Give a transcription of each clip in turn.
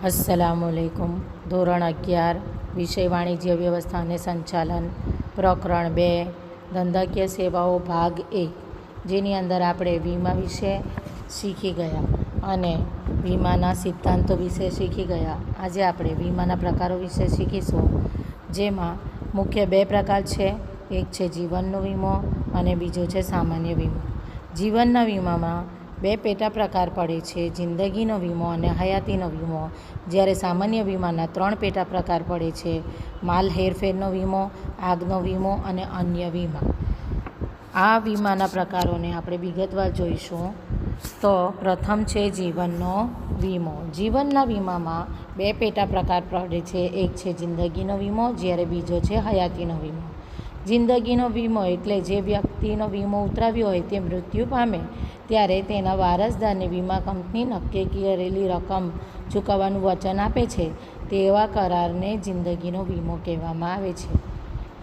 अस्सलामुअलैकुम। ધોરણ 11 વિષય વાણિજ્ય વ્યવસ્થા અને સંચાલન, પ્રકરણ 2 ધંધાકીય સેવાઓ ભાગ 1, જેની અંદર આપણે વીમા વિશે શીખી ગયા અને વીમાના સિદ્ધાંતો વિશે શીખી ગયા. આજે આપણે વીમાના પ્રકારો વિશે શીખીશું, જેમાં મુખ્ય 2 પ્રકાર છે. એક છે જીવનનો વીમો અને બીજો છે સામાન્ય વીમો. જીવનના વીમામાં 2 પેટા પ્રકાર પડે છે: જિંદગીનો વીમો અને હયાતીનો વીમો. જ્યારે સામાન્ય વીમાના 3 પેટા પ્રકાર પડે છે: માલ હેરફેરનો વીમો, આગનો વીમો અને અન્ય વીમા. આ વીમાના પ્રકારોને આપણે વિગતવાર જોઈશું. તો પ્રથમ છે જીવનનો વીમો. જીવનના વીમામાં 2 પેટા પ્રકાર પડે છે: એક છે જિંદગીનો વીમો, જ્યારે બીજો છે હયાતીનો વીમો. જિંદગીનો વીમો એટલે જે વ્યક્તિનો વીમો ઉતરાવ્યો હોય તે મૃત્યુ પામે ત્યારે તેના વારસદારને વીમા કંપની નક્કી કરેલી રકમ ચૂકવવાનું વચન આપે છે. તેવા કરારને જિંદગીનો વીમો કહેવામાં આવે છે.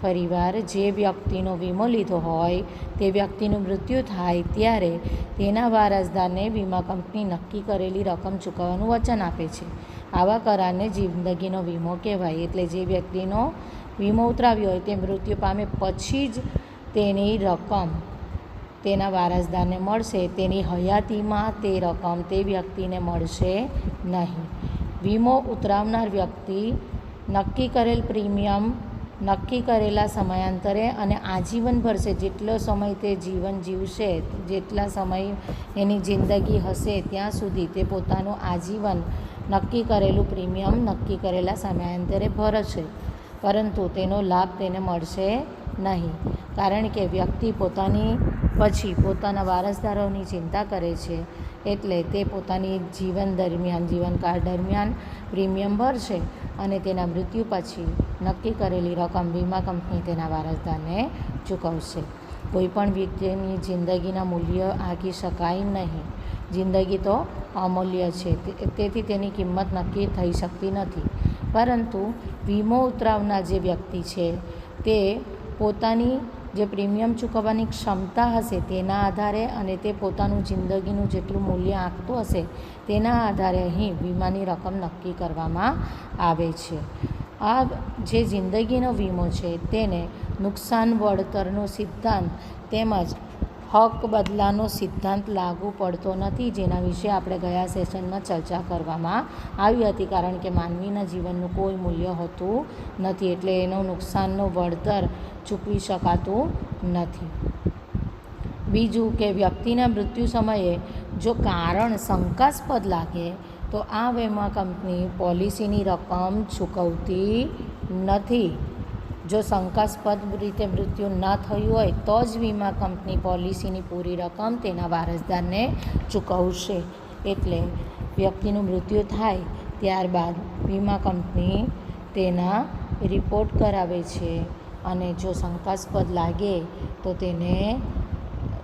ફરીવાર, જે વ્યક્તિનો વીમો લીધો હોય તે વ્યક્તિનું મૃત્યુ થાય ત્યારે તેના વારસદારને વીમા કંપની નક્કી કરેલી રકમ ચૂકવવાનું વચન આપે છે. આવા કરારને જિંદગીનો વીમો કહેવાય. એટલે જે વ્યક્તિનો વીમો ઉતરાવ્યો હોય તે મૃત્યુ પામે પછી જ તેની રકમ તેના વારસદારને મળશે. તેની હયાતીમાં તે રકમ તે વ્યક્તિને મળશે નહીં. વીમો ઉતરાવનાર વ્યક્તિ નક્કી કરેલ પ્રીમિયમ નક્કી કરેલા સમયાંતરે અને આજીવન ભરશે. જેટલો સમય તે જીવન જીવશે, જેટલા સમય એની જિંદગી હશે ત્યાં સુધી તે પોતાનું આજીવન નક્કી કરેલું પ્રીમિયમ નક્કી કરેલા સમયાંતરે ભરશે, પરંતુ તેનો લાભ તેને મળશે નહીં. કારણ કે વ્યક્તિ પોતાની પછી પોતાના વારસદારોની ચિંતા કરે છે, એટલે તે પોતાની જીવનકાળ દરમિયાન પ્રીમિયમ ભરશે અને તેના મૃત્યુ પછી નક્કી કરેલી રકમ વીમા કંપની તેના વારસદારને ચૂકવશે. કોઈપણ વ્યક્તિની જિંદગીના મૂલ્ય આંકી શકાય નહીં. જિંદગી તો અમૂલ્ય છે, તેથી તેની કિંમત નક્કી થઈ શકતી નથી. પરંતુ વીમો ઉતરાવનાર જે વ્યક્તિ છે તે પોતાની જે પ્રીમિયમ ચૂકવવાની ક્ષમતા હશે તેના આધારે અને તે પોતાનું જિંદગીનું જેટલું મૂલ્ય આંકતું હશે તેના આધારે અહીં વીમાની રકમ નક્કી કરવામાં આવે છે. આ જે જિંદગીનો વીમો છે તેને નુકસાન વળતરનો સિદ્ધાંત તેમજ હક બદલાનો સિદ્ધાંત લાગુ પડતો નથી, જેના વિશે આપણે ગયા સેશનમાં ચર્ચા કરવામાં આવી હતી. કારણ કે માનવીના જીવનનું કોઈ મૂલ્ય હોતું નથી, એટલે એનું નુકસાનનું વળતર ચૂકવી શકાતું નથી. બીજું કે વ્યક્તિના મૃત્યુ સમયે જો કારણ શંકાસ્પદ લાગે તો આ વીમા કંપની પોલિસીની રકમ ચૂકવતી નથી. જો શંકાસ્પદ રીતે મૃત્યુ ન થયું હોય તો જ વીમા કંપની પોલિસીની પૂરી રકમ તેના વારસદારને ચૂકવશે. એટલે વ્યક્તિનું મૃત્યુ થાય ત્યારબાદ વીમા કંપની તેના રિપોર્ટ કરાવે છે અને જો શંકાસ્પદ લાગે તો તેને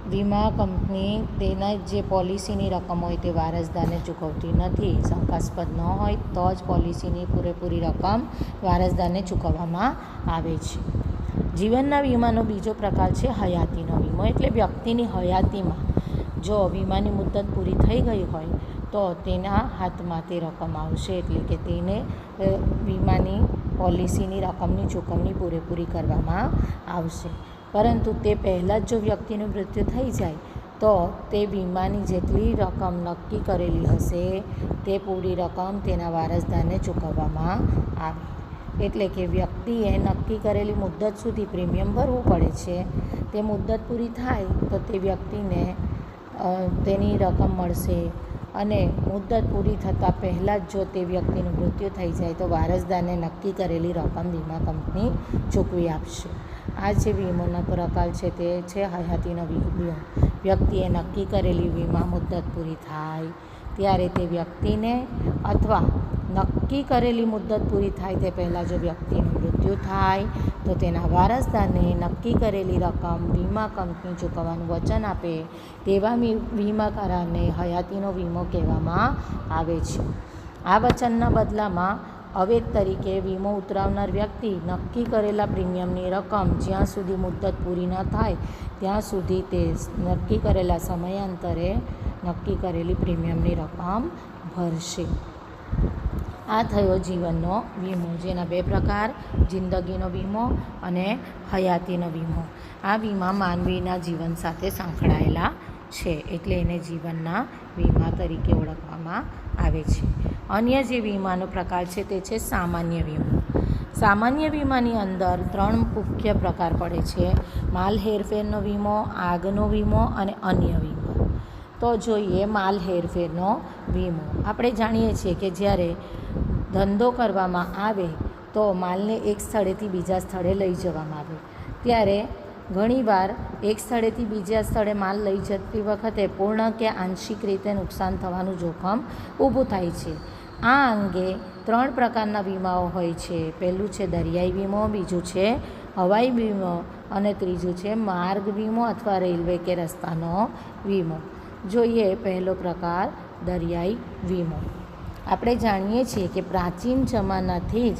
વીમા કંપની તેના જે પોલિસીની રકમ હોય તે વારસદારને ચૂકવતી નથી. શંકાસ્પદ ન હોય તો જ પોલિસીની પૂરેપૂરી રકમ વારસદારને ચૂકવવામાં આવે છે. જીવનના વીમાનો બીજો પ્રકાર છે હયાતીનો વીમો. એટલે વ્યક્તિની હયાતીમાં જો વીમાની મુદત પૂરી થઈ ગઈ હોય તો તેના હાથમાં તે રકમ આવશે, એટલે કે તેને વીમાની પોલિસીની રકમની ચૂકવણી પૂરેપૂરી કરવામાં આવશે. પરંતુ તે પહેલાં જ જો વ્યક્તિનું મૃત્યુ થઈ જાય તો તે વીમાની જેટલી રકમ નક્કી કરેલી હશે તે પૂરી રકમ તેના વારસદારને ચૂકવવામાં આવે. એટલે કે વ્યક્તિએ નક્કી કરેલી મુદત સુધી પ્રીમિયમ ભરવું પડે છે. તે મુદત પૂરી થાય તો તે વ્યક્તિને તેની રકમ મળશે અને મુદત પૂરી થતાં પહેલાં જ જો તે વ્યક્તિનું મૃત્યુ થઈ જાય તો વારસદારને નક્કી કરેલી રકમ વીમા કંપની ચૂકવી આપશે. આ જે વીમોના પ્રકાર છે તે છે હયાતીનો વીમો. વ્યક્તિએ નક્કી કરેલી વીમા મુદત પૂરી થાય ત્યારે તે વ્યક્તિને અથવા નક્કી કરેલી મુદત પૂરી થાય તે પહેલાં જો વ્યક્તિનું મૃત્યુ થાય તો તેના વારસદારને નક્કી કરેલી રકમ વીમા કંપની ચૂકવવાનું વચન આપે તેવા વીમા કરારને હયાતીનો વીમો કહેવામાં આવે છે. આ વચનના બદલામાં અવેજ તરીકે વીમો ઉતરાવનાર વ્યક્તિ નક્કી કરેલા પ્રીમિયમની રકમ જ્યાં સુધી મુદત પૂરી ન થાય ત્યાં સુધી તે નક્કી કરેલા સમયાંતરે નક્કી કરેલી પ્રીમિયમની રકમ ભરશે. આ થયો જીવનનો વીમો, જેના બે પ્રકાર: જિંદગીનો વીમો અને હયાતીનો વીમો. આ વીમા માનવીના જીવન સાથે સંકળાયેલા છે, એટલે એને જીવનના વીમા તરીકે ઓળખવામાં આવે છે. અન્ય જે વીમાનો પ્રકાર છે તે છે સામાન્ય વીમો. સામાન્ય વીમાની અંદર 3 મુખ્ય પ્રકાર પડે છે: માલ હેરફેરનો વીમો, આગનો વીમો અને અન્ય વીમો. તો જોઈએ માલ હેરફેરનો વીમો. આપણે જાણીએ છીએ કે જ્યારે ધંધો કરવામાં આવે તો માલને એક સ્થળેથી બીજા સ્થળે લઈ જવામાં આવે, ત્યારે ઘણીવાર એક સ્થળેથી બીજા સ્થળે માલ લઈ જતી વખતે પૂર્ણ કે આંશિક રીતે નુકસાન થવાનું જોખમ ઊભું થાય છે. આ અંગે 3 પ્રકારના વીમાઓ હોય છે. પહેલું છે દરિયાઈ વીમો, બીજું છે હવાઈ વીમો અને ત્રીજું છે માર્ગ વીમો અથવા રેલવે કે રસ્તાનો વીમો. જોઈએ પહેલો પ્રકાર, દરિયાઈ વીમો. આપણે જાણીએ છીએ કે પ્રાચીન જમાનાથી જ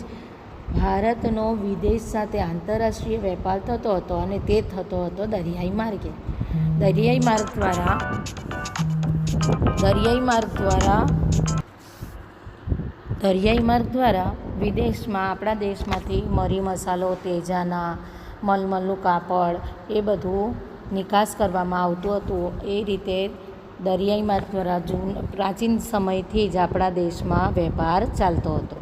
ભારતનો વિદેશ સાથે આંતરરાષ્ટ્રીય વેપાર થતો હતો અને તે થતો હતો દરિયાઈ માર્ગે. દરિયાઈ માર્ગ દ્વારા વિદેશમાં આપણા દેશમાંથી મરી મસાલો, તેજાના, મલમલનું કાપડ એ બધું નિકાસ કરવામાં આવતું હતું. એ રીતે દરિયાઈ માર્ગ દ્વારા પ્રાચીન સમયથી જ આપણા દેશમાં વેપાર ચાલતો હતો.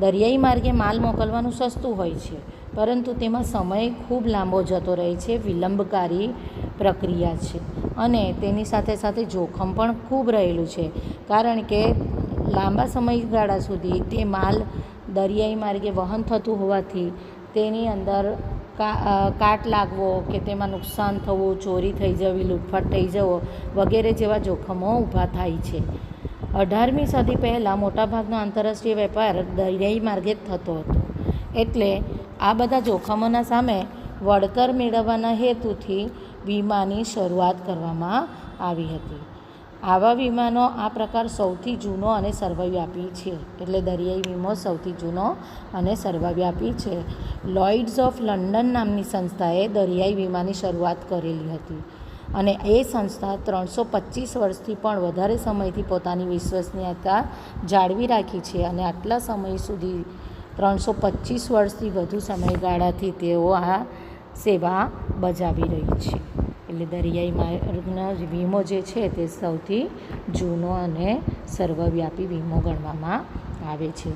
દરિયાઈ માર્ગે માલ મોકલવાનું સસ્તું હોય છે, પરંતુ તેમાં સમય ખૂબ લાંબો જતો રહે છે, વિલંબકારી પ્રક્રિયા છે અને તેની સાથે સાથે જોખમ પણ ખૂબ રહેલું છે, કારણ કે લાંબા સમયગાળા સુધી તે માલ દરિયાઈ માર્ગે વહન થતું હોવાથી તેની અંદર કાટ લાગવો કે તેમાં નુકસાન થવું, ચોરી થઈ જવી, લૂંટફાટ થઈ જવો વગેરે જેવા જોખમો ઊભા થાય છે. 18મી સદી પહેલાં મોટાભાગનો આંતરરાષ્ટ્રીય વેપાર દરિયાઈ માર્ગે જ થતો હતો, એટલે આ બધા જોખમોના સામે વળતર મેળવવાના હેતુથી વીમાની શરૂઆત કરવામાં આવી હતી. આવા વીમાનો આ પ્રકાર સૌથી જૂનો અને સર્વવ્યાપી છે, એટલે દરિયાઈ વીમો સૌથી જૂનો અને સર્વવ્યાપી છે. લોઇડ્સ ઓફ લંડન નામની સંસ્થાએ દરિયાઈ વીમાની શરૂઆત કરેલી હતી અને એ સંસ્થા 325 વર્ષથી પણ વધારે સમયથી પોતાની વિશ્વસનીયતા જાળવી રાખી છે અને આટલા સમય સુધી 325 વર્ષથી વધુ સમયગાળાથી તેઓ આ સેવા બજાવી રહી છે. એટલે દરિયાઈ માર્ગનો વીમો જે છે તે સૌથી જૂનો અને સર્વવ્યાપી વીમો ગણવામાં આવે છે,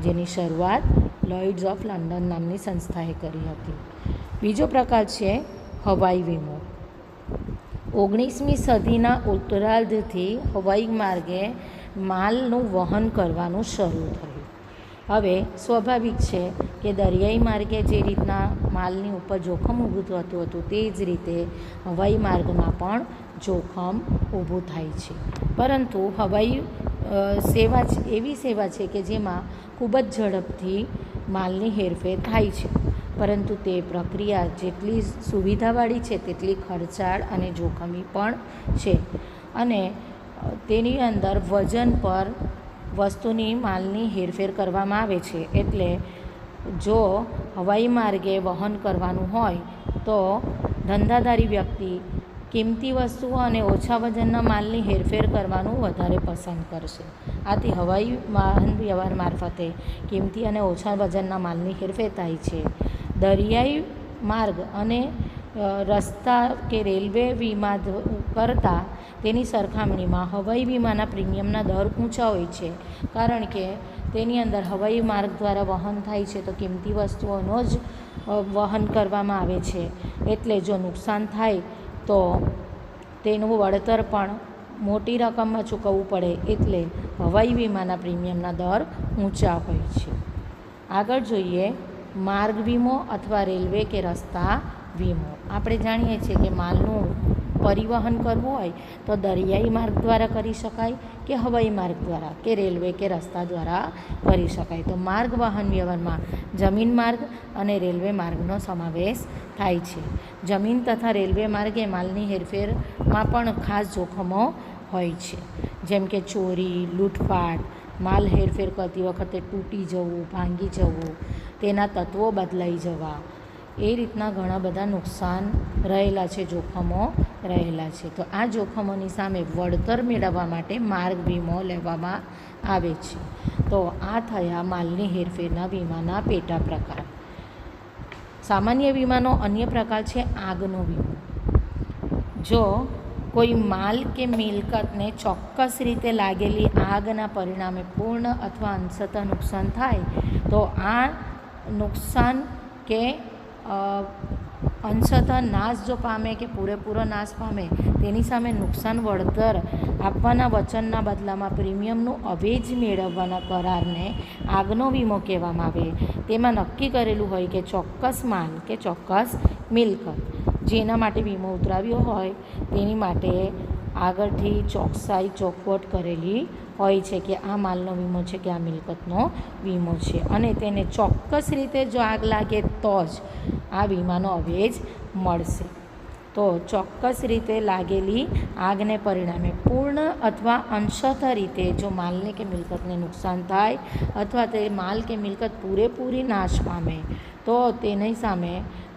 જેની શરૂઆત લોઇડ્સ ઓફ લંડન નામની સંસ્થાએ કરી હતી. બીજો પ્રકાર છે હવાઈ વીમો. 19મી સદીના ઉત્તરાર્ધથી હવાઈ માર્ગે માલનું વહન કરવાનું શરૂ થયું. હવે સ્વાભાવિક છે કે દરિયાઈ માર્ગે જે રીતના માલની ઉપર જોખમ ઊભું થતું હતું તે જ રીતે હવાઈ માર્ગમાં પણ જોખમ ઊભું થાય છે, પરંતુ હવાઈ સેવા એવી સેવા છે કે જેમાં ખૂબ જ ઝડપથી માલની હેરફેર થાય છે, પરંતુ તે પ્રક્રિયા જેટલી સુવિધાવાળી છે તેટલી ખર્ચાળ અને જોખમી પણ છે અને તેની અંદર વજન પર વસ્તુની માલની હેરફેર કરવામાં આવે છે. એટલે જો હવાઈ માર્ગે વહન કરવાનું હોય તો ધંધાદારી વ્યક્તિ કિંમતી વસ્તુઓ અને ઓછા વજનના માલની હેરફેર કરવાનું વધારે પસંદ કરશે. આથી હવાઈ વાહન વ્યવહાર મારફતે કિંમતી અને ઓછા વજનના માલની હેરફેર થાય છે. દરિયાઈ માર્ગ અને રસ્તા કે રેલવે વીમા કરતાં તેની સરખામણીમાં હવાઈ વીમાના પ્રીમિયમના દર ઊંચા હોય છે, કારણ કે તેની અંદર હવાઈ માર્ગ દ્વારા વહન થાય છે તો કિંમતી વસ્તુઓનો જ વહન કરવામાં આવે છે, એટલે જો નુકસાન થાય તો તેનું વળતર પણ મોટી રકમમાં ચૂકવવું પડે, એટલે હવાઈ વીમાના પ્રીમિયમના દર ઊંચા હોય છે. આગળ જોઈએ માર્ગ વીમો અથવા રેલવે કે રસ્તા વીમો. આપણે જાણીએ છીએ કે માલનું પરિવહન કરવું હોય તો દરિયાઈ માર્ગ દ્વારા કરી શકાય કે હવાઈ માર્ગ દ્વારા કે રેલવે કે રસ્તા દ્વારા કરી શકાય. તો માર્ગ વાહન વ્યવહારમાં જમીન માર્ગ અને રેલવે માર્ગનો સમાવેશ થાય છે. જમીન તથા રેલવે માર્ગે માલની હેરફેરમાં પણ ખાસ જોખમો હોય છે, જેમ કે ચોરી, લૂંટફાટ, માલ હેરફેર કરતી વખતે તૂટી જવું, ભાંગી જવું, તેના તત્વો બદલાઈ જવા, એ રીતના ઘણા બધા નુકસાન રહેલા છે, જોખમો રહેલા છે. તો આ જોખમોની સામે વળતર મેળવવા માટે માર્ગ વીમો લેવામાં આવે છે. તો આ થયા માલની હેરફેરના વીમાના પેટા પ્રકાર. સામાન્ય વીમાનો અન્ય પ્રકાર છે આગનો વીમો. જો કોઈ માલ કે મિલકતને ચોક્કસ રીતે લાગેલી આગના પરિણામે પૂર્ણ અથવા અંશતઃ નુકસાન થાય તો આ નુકસાન કે અંશતઃ નાશ જો પામે કે પૂરેપૂરો નાશ પામે તેની સામે નુકસાન વળતર આપવાના વચનના બદલામાં પ્રીમિયમનું અવેજ મેળવવાના કરારને આગનો વીમો કહેવામાં આવે. તેમાં નક્કી કરેલું હોય કે ચોક્કસ માલ કે ચોક્કસ મિલકત જેના માટે વીમો ઉતરાવ્યો હોય તેની માટે આગળથી ચોખવટ કરેલી હોય છે કે આ માલનો વીમો છે કે આ મિલકતનો વીમો છે, અને તેને ચોક્કસ રીતે જો આગ લાગે તો જ આ વીમાનો અવેજ મળશે. તો ચોક્કસ રીતે લાગેલી આગને પરિણામે પૂર્ણ અથવા અંશતઃ રીતે જો માલને કે મિલકતને નુકસાન થાય અથવા તે માલ કે મિલકત પૂરેપૂરી નાશ પામે તો તેની સામે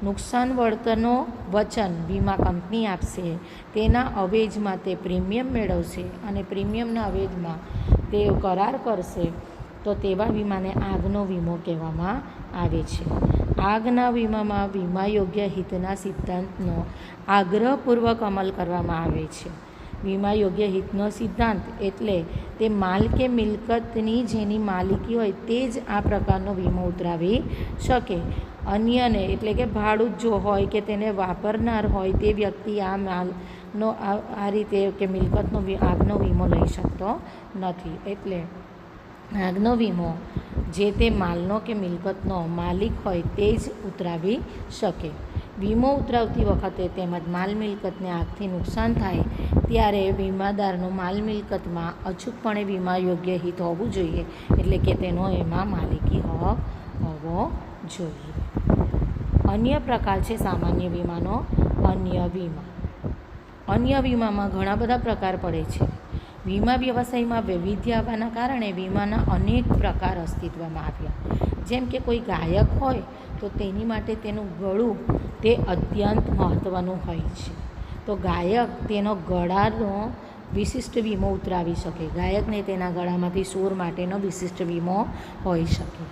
નુકસાન વળતરનો વચન વીમા કંપની આપશે. તેના અવેજમાં તે પ્રીમિયમ મેળવશે અને પ્રીમિયમના અવેજમાં તે કરાર કરશે. તો તેવા વીમાને આગનો વીમો કહેવામાં આવે છે. આગના વીમામાં વીમા યોગ્ય હિતના સિદ્ધાંતનો આગ્રહપૂર્વક અમલ કરવામાં આવે છે. વીમા યોગ્ય હિતનો સિદ્ધાંત એટલે તે માલ કે મિલકતની જેની માલિકી હોય તે જ આ પ્રકારનો વીમો ઉતરાવી શકે. અન્યને એટલે કે ભાડું જો હોય કે તેને વાપરનાર હોય તે વ્યક્તિ આ માલનો આ રીતે કે મિલકતનો આગનો વીમો લઈ શકતો નથી. એટલે આગનો વીમો જે તે માલનો કે મિલકતનો માલિક હોય તે જ ઉતરાવી શકે. વીમો ઉતરાવતી વખતે તેમજ માલ મિલકતને આગથી નુકસાન થાય ત્યારે વીમાદારનો માલ મિલકતમાં અચૂકપણે વીમા યોગ્ય હિત હોવું જોઈએ, એટલે કે તેનો એમાં માલિકી હક હોવો જોઈએ. અન્ય પ્રકાર છે સામાન્ય વીમાનો અન્ય વીમા. અન્ય વીમામાં ઘણા બધા પ્રકાર પડે છે. વીમા વ્યવસાયમાં વૈવિધ્ય આવવાના કારણે વીમાના અનેક પ્રકાર અસ્તિત્વમાં આવ્યા. જેમ કે કોઈ ગાયક હોય તો તેની માટે તેનું ગળું તે અત્યંત મહત્ત્વનું હોય છે. તો ગાયક તેનો ગળાનો વિશિષ્ટ વીમો ઉતરાવી શકે. ગાયકને તેના ગળામાંથી સૂર માટેનો વિશિષ્ટ વીમો હોઈ શકે.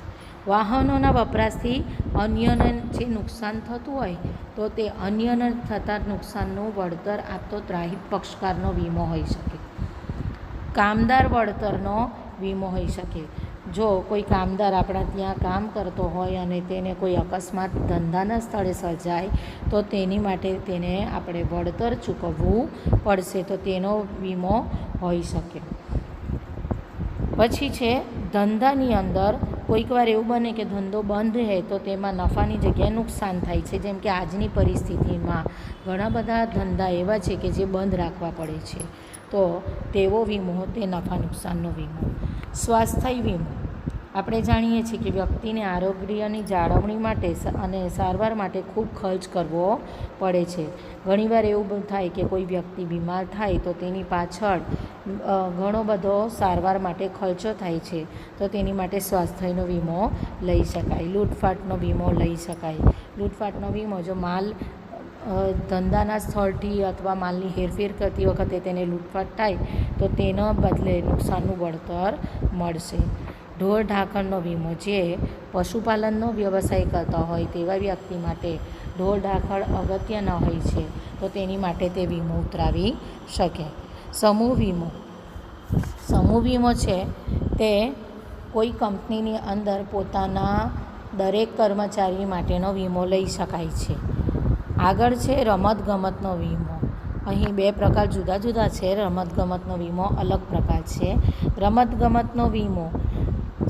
વાહનોના વપરાશથી અન્યને જે નુકસાન થતું હોય તો તે અન્યને થતાં નુકસાનનું વળતર આપતો ત્રાહિત પક્ષકારનો વીમો હોઈ શકે. કામદાર વળતરનો વીમો હોઈ શકે. જો કોઈ કામદાર આપણા ત્યાં કામ કરતો હોય અને તેને કોઈ અકસ્માત ધંધાના સ્થળે સર્જાય તો તેની માટે તેને આપણે વળતર ચૂકવવું પડશે, તો તેનો વીમો હોઈ શકે. પછી છે ધંધાની અંદર કોઈક વાર એવું બને કે ધંધો બંધ રહે તો તેમાં નફાની જગ્યાએ નુકસાન થાય છે. જેમ કે આજની પરિસ્થિતિમાં ઘણા બધા ધંધા એવા છે કે જે બંધ રાખવા પડે છે, તો તેવો વીમો તે નફા નુકસાનનો વીમો. સ્વાસ્થ્ય વીમો આપણે જાણીએ છીએ કે વ્યક્તિને આરોગ્યની જાળવણી માટે અને સારવાર માટે ખૂબ ખર્ચ કરવો પડે છે. ઘણીવાર એવું થાય કે કોઈ વ્યક્તિ બીમાર થાય તો તેની પાછળ ઘણો બધો સારવાર માટે ખર્ચો થાય છે, તો તેની માટે સ્વાસ્થ્યનો વીમો લઈ શકાય. લૂંટફાટનો વીમો લઈ શકાય. લૂંટફાટનો વીમો જો માલ ધંધાના સ્થળથી અથવા માલની હેરફેર કરતી વખતે તેને લૂંટફાટ થાય તો તેના બદલે નુકસાનનું વળતર મળશે. ઢોર ઢાંખરનો વીમો જે પશુપાલનનો વ્યવસાય કરતા હોય તેવા વ્યક્તિ માટે ઢોર ઢાંખર અગત્યના હોય છે, તો તેની માટે તે વીમો ઉતરાવી શકે. સમૂહ વીમો. સમૂહ વીમો છે તે કોઈ કંપનીની અંદર પોતાના દરેક કર્મચારી માટેનો વીમો લઈ શકાય છે. આગળ છે રમતગમતનો વીમો. અહીં બે પ્રકાર જુદા જુદા છે. રમતગમતનો વીમો અલગ પ્રકાર છે. રમતગમતનો વીમો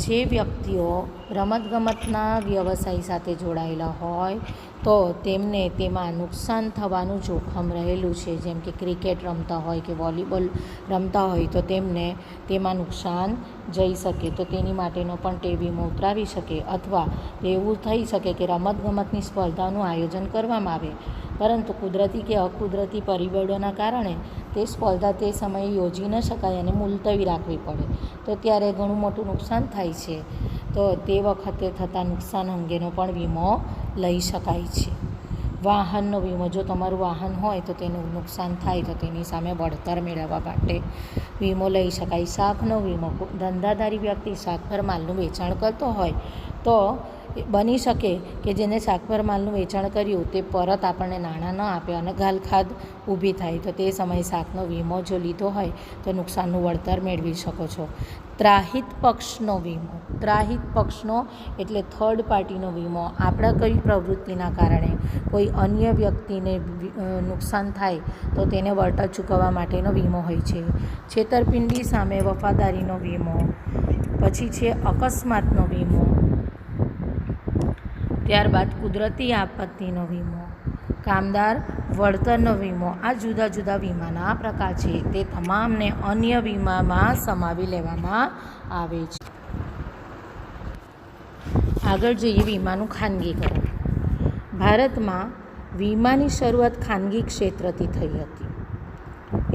જે વ્યક્તિઓ રમતગમતના વ્યવસાય સાથે જોડાયેલા હોય તો તેમને તેમાં નુકસાન થવાનું જોખમ રહેલું છે. જેમ કે ક્રિકેટ રમતા હોય કે વોલીબોલ રમતા હોય તો તેમને તેમાં નુકસાન જઈ શકે, તો તેની માટેનો પણ તે વીમો ઉતરાવી શકે. અથવા એવું થઈ શકે કે રમતગમતની સ્પર્ધાનું આયોજન કરવામાં આવે પરંતુ કુદરતી કે અકુદરતી પરિબળોના કારણે તે સ્પર્ધા તે સમયે યોજી ન શકાય અને મુલતવી રાખવી પડે તો ત્યારે ઘણું મોટું નુકસાન થાય છે. તો તે વખતે થતા નુકસાન અંગેનો પણ વીમો લઈ શકાય છે. વાહનનો વીમો, જો તમારું વાહન હોય તો તેનું નુકસાન થાય તો તેની સામે વળતર મેળવવા માટે વીમો લઈ શકાય. શાકનો વીમો, ધંધાદારી વ્યક્તિ શાક પર માલનું વેચાણ કરતો હોય તો બની શકે કે જેને શાક પર માલનું વેચાણ કર્યું તે પરત આપણને નાણાં ન આપે અને ગાલખાદ ઊભી થાય તો તે સમયે શાકનો વીમો જો લીધો હોય તો નુકસાનનું વળતર મેળવી શકો છો. ત્રાહિત પક્ષનો વીમો, ત્રાહિત પક્ષનો એટલે થર્ડ પાર્ટીનો વીમો. આપણા કઈ પ્રવૃત્તિના કારણે કોઈ અન્ય વ્યક્તિને નુકસાન થાય તો તેને વળતર ચૂકવવા માટેનો વીમો હોય છે. છેતરપિંડી સામે વફાદારીનો વીમો, પછી છે અકસ્માતનો વીમો, ત્યારબાદ કુદરતી આપત્તિનો વીમો, કામદાર વળતરનો વીમો. આ જુદા જુદા વીમાના પ્રકાર છે. તે તમામને અન્ય વીમામાં સમાવી લેવામાં આવે છે. આગળ જોઈએ વીમાનું ખાનગીકરણ. ભારતમાં વીમાની શરૂઆત ખાનગી ક્ષેત્રથી થઈ હતી.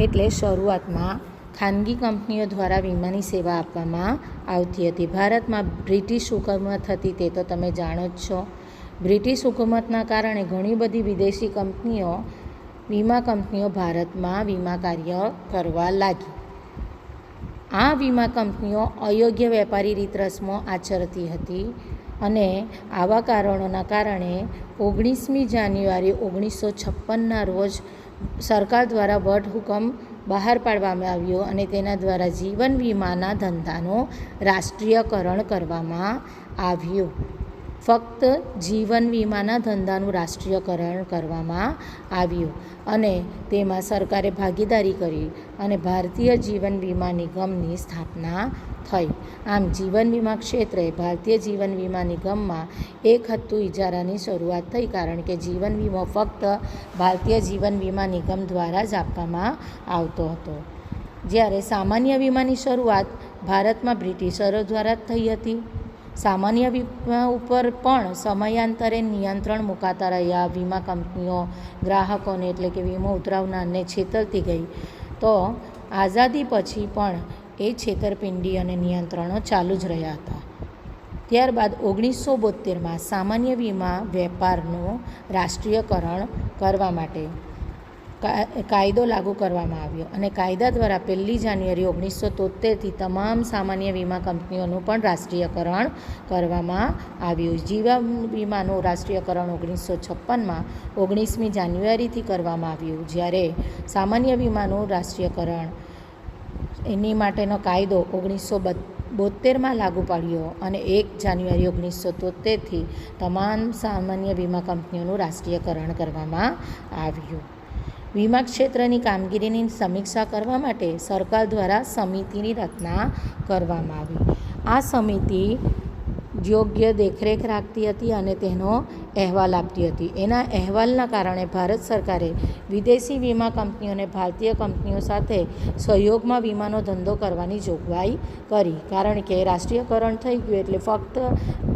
એટલે શરૂઆતમાં ખાનગી કંપનીઓ દ્વારા વીમાની સેવા આપવામાં આવતી હતી. ભારતમાં બ્રિટિશ હુકૂમત હતી તે તો તમે જાણો જ છો. બ્રિટિશ હુકૂમતના કારણે ઘણી બધી વિદેશી કંપનીઓ, વીમા કંપનીઓ ભારતમાં વીમા કાર્ય કરવા લાગી. આ વીમા કંપનીઓ અયોગ્ય વેપારી રીત રસમો આચરતી હતી અને આવા કારણોના કારણે 19મી જાન્યુઆરી 1956ના રોજ સરકાર દ્વારા વટહુકમ બહાર પાડવામાં આવ્યો અને તેના દ્વારા જીવન વીમાના ધંધાનું રાષ્ટ્રીયકરણ કરવામાં આવ્યું. ફક્ત જીવન વીમાના ધંધાનું રાષ્ટ્રીયકરણ કરવામાં આવ્યું અને તેમાં સરકારે ભાગીદારી કરી અને ભારતીય જીવન વીમા નિગમની સ્થાપના થઈ. આમ જીવન વીમા ક્ષેત્રે ભારતીય જીવન વીમા નિગમમાં એક હત્તુ ઇજારાની શરૂઆત થઈ, કારણ કે જીવન વીમો ફક્ત ભારતીય જીવન વીમા નિગમ દ્વારા જ આપવામાં આવતો હતો. જ્યારે સામાન્ય વીમાની શરૂઆત ભારતમાં બ્રિટિશરો દ્વારા જ થઈ હતી. સામાન્ય વીમા ઉપર પણ સમયાંતરે નિયંત્રણ મુકાતા રહ્યા. વીમા કંપનીઓ ગ્રાહકોને એટલે કે વીમો ઉતરાવનારને છેતરતી ગઈ. તો આઝાદી પછી પણ એ છેતરપિંડી અને નિયંત્રણો ચાલુ જ રહ્યા હતા. ત્યારબાદ 1972માં સામાન્ય વીમા વેપારનું રાષ્ટ્રીયકરણ કરવા માટે કાયદો લાગુ કરવામાં આવ્યો અને કાયદા દ્વારા 1 જાન્યુઆરી 1973થી તમામ સામાન્ય વીમા કંપનીઓનું પણ રાષ્ટ્રીયકરણ કરવામાં આવ્યું. જીવન વીમાનું રાષ્ટ્રીયકરણ 1956માં 19મી જાન્યુઆરીથી કરવામાં આવ્યું. જ્યારે સામાન્ય વીમાનું રાષ્ટ્રીયકરણ એની માટેનો કાયદો 1972માં લાગુ પાડ્યો અને 1 જાન્યુઆરી 1973થી તમામ સામાન્ય વીમા કંપનીઓનું રાષ્ટ્રીયકરણ કરવામાં આવ્યું. વીમા ક્ષેત્રની કામગીરીની સમીક્ષા કરવા માટે સરકાર દ્વારા સમિતિની રચના કરવામાં આવી. આ સમિતિ યોગ્ય દેખરેખ રાખતી હતી અને તેનો અહેવાલ આપતી હતી. એના અહેવાલના કારણે ભારત સરકારે વિદેશી વીમા કંપનીઓને ભારતીય કંપનીઓ સાથે સહયોગમાં વીમાનો ધંધો કરવાની જોગવાઈ કરી, કારણ કે રાષ્ટ્રીયકરણ થઈ ગયું એટલે ફક્ત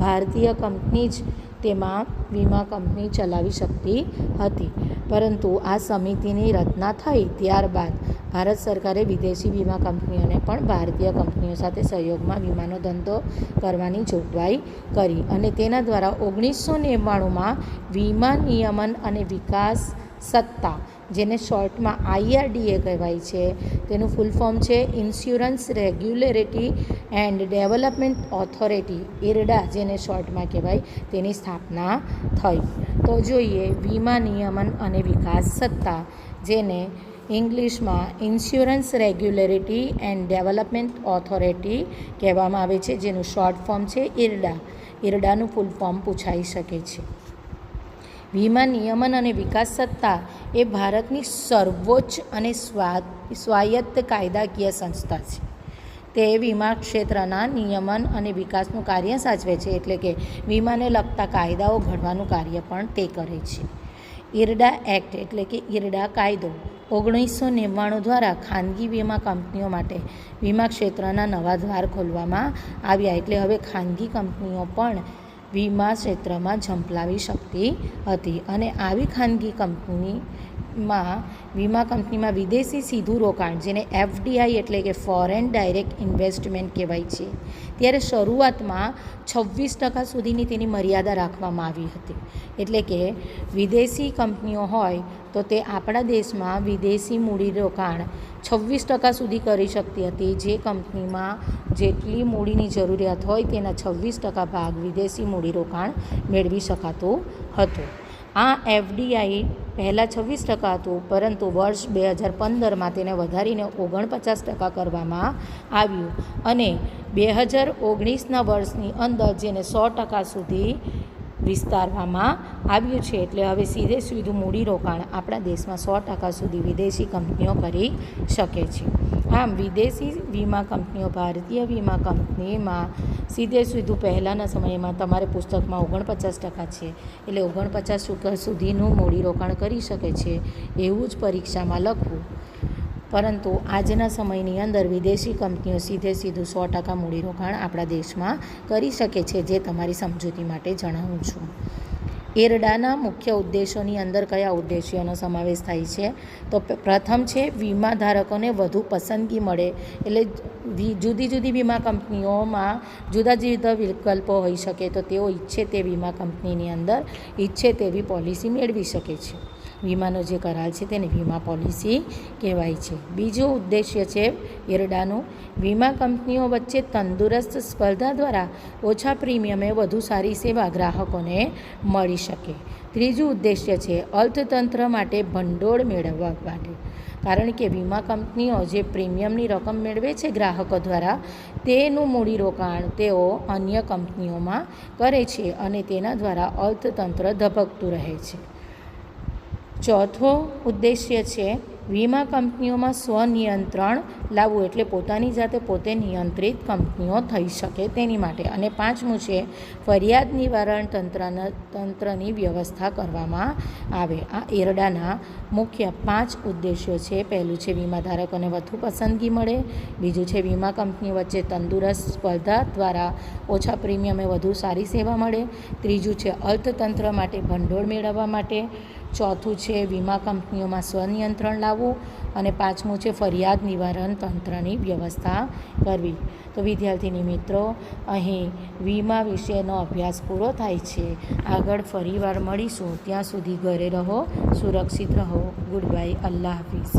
ભારતીય કંપની જ તેમાં વીમા કંપની ચલાવી શકતી હતી. પરંતુ આ સમિતિની રચના થઈ ત્યારબાદ ભારત સરકારે વિદેશી વીમા કંપનીઓને પણ ભારતીય કંપનીઓ સાથે સહયોગમાં વીમાનો ધંધો કરવાની જોગવાઈ કરી અને તેના દ્વારા 1999માં વીમા નિયમન અને વિકાસ સત્તા, જેને શોર્ટમાં IRDA કહેવાય છે, તેનું ફૂલ ફોર્મ છે insurance regulatory and development authority, IRDA જેને શોર્ટમાં કહેવાય, તેની સ્થાપના થઈ. તો જોઈએ વીમા નિયમન અને વિકાસ સત્તા, જેને ઇંગ્લિશમાં insurance regulatory and development authority કહેવામાં આવે છે, જેનું શોર્ટ ફોર્મ છે IRDA. IRDAનું ફૂલ ફોર્મ પૂછાઈ શકે છે. વીમા નિયમન અને વિકાસ સત્તા એ ભારતની સર્વોચ્ચ અને સ્વાયત્ત કાયદાકીય સંસ્થા છે. તે વીમા ક્ષેત્રના નિયમન અને વિકાસનું કાર્ય સાચવે છે, એટલે કે વીમાને લગતા કાયદાઓ ઘડવાનું કાર્ય પણ તે કરે છે. IRDA એક્ટ એટલે કે IRDA કાયદો 1999 દ્વારા ખાનગી વીમા કંપનીઓ માટે વીમા ક્ષેત્રના નવા દ્વાર ખોલવામાં આવ્યા. એટલે હવે ખાનગી કંપનીઓ પણ વીમા ક્ષેત્રમાં ઝંપલાવી શકતી હતી. અને આવી ખાનગી વીમા કંપનીમાં વિદેશી સીધું રોકાણ, જેને FDI એટલે કે ફોરેન ડાયરેક્ટ ઇન્વેસ્ટમેન્ટ કહેવાય છે, ત્યારે શરૂઆતમાં 26% સુધીની તેની મર્યાદા રાખવામાં આવી હતી. એટલે કે વિદેશી કંપનીઓ હોય તો તે આપણા દેશમાં વિદેશી મૂડીરોકાણ 26% સુધી કરી શકતી હતી. જે કંપનીમાં જેટલી મૂડીની જરૂરિયાત હોય તેના 26% ભાગ વિદેશી મૂડીરોકાણ મેળવી શકાતું હતું. આ FDI પહેલાં 26% હતું, પરંતુ વર્ષ 2015માં તેને વધારીને 49% કરવામાં આવ્યું અને 2019ના વર્ષની અંદર જેને 100% સુધી વિસ્તારવામાં આવ્યું છે. એટલે હવે સીધું મૂડીરોકાણ આપણા દેશમાં 100% સુધી વિદેશી કંપનીઓ કરી શકે છે. આમ વિદેશી વીમા કંપનીઓ ભારતીય વીમા કંપનીમાં સીધું પહેલાંના સમયમાં તમારે પુસ્તકમાં 49% છે, એટલે 49% સુધીનું મૂડીરોકાણ કરી શકે છે એવું જ પરીક્ષામાં લખવું. પરંતુ આજના સમયની અંદર વિદેશી કંપનીઓ સીધું 100% મૂડીરોકાણ આપણા દેશમાં કરી શકે છે, જે તમારી સમજૂતી માટે જણાવું છું. IRDAના મુખ્ય ઉદ્દેશોની અંદર કયા ઉદ્દેશ્યોનો સમાવેશ થાય છે? તો પ્રથમ છે વીમા ધારકોને વધુ પસંદગી મળે. એટલે જુદી જુદી વીમા કંપનીઓમાં જુદા જુદા વિકલ્પો હોઈ શકે, તો તેઓ ઈચ્છે તે વીમા કંપનીની અંદર ઈચ્છે તેવી પોલિસી મેળવી શકે છે. વીમાનો જે કરાર છે તેને વીમા પોલિસી કહેવાય છે. બીજો ઉદ્દેશ્ય છે IRDAનું વીમા કંપનીઓ વચ્ચે તંદુરસ્ત સ્પર્ધા દ્વારા ઓછા પ્રીમિયમે વધુ સારી સેવા ગ્રાહકોને મળી શકે. ત્રીજું ઉદ્દેશ્ય છે અર્થતંત્ર માટે ભંડોળ મેળવવા માટે. કારણ કે વીમા કંપનીઓ જે પ્રીમિયમની રકમ મેળવે છે ગ્રાહકો દ્વારા, તેનું મૂડીરોકાણ તેઓ અન્ય કંપનીઓમાં કરે છે અને તેના દ્વારા અર્થતંત્ર ધબકતું રહે છે. ચોથો ઉદ્દેશ્ય છે વીમા કંપનીઓમાં સ્વનિયંત્રણ લાવવું, એટલે પોતાની જાતે પોતે નિયંત્રિત કંપનીઓ થઈ શકે તેની માટે. અને પાંચમું છે ફરિયાદ નિવારણ તંત્રની વ્યવસ્થા કરવામાં આવે. આ IRDAના મુખ્ય 5 ઉદ્દેશ્યો છે. પહેલું છે વીમા ધારકોને વધુ પસંદગી મળે. બીજું છે વીમા કંપનીઓ વચ્ચે તંદુરસ્ત સ્પર્ધા દ્વારા ઓછા પ્રીમિયમે વધુ સારી સેવા મળે. ત્રીજું છે અર્થતંત્ર માટે ભંડોળ મેળવવા માટે. ચોથું છે વીમા કંપનીઓમાં સ્વનિયંત્રણ લાવવું. અને પાંચમું છે ફરિયાદ નિવારણ તંત્રની વ્યવસ્થા કરવી. તો વિદ્યાર્થીની મિત્રો, અહીં વીમા વિશેનો અભ્યાસ પૂરો થાય છે. આગળ ફરીવાર મળીશું. ત્યાં સુધી ઘરે રહો, સુરક્ષિત રહો. Good bye. અલ્લાહ હાફિઝ.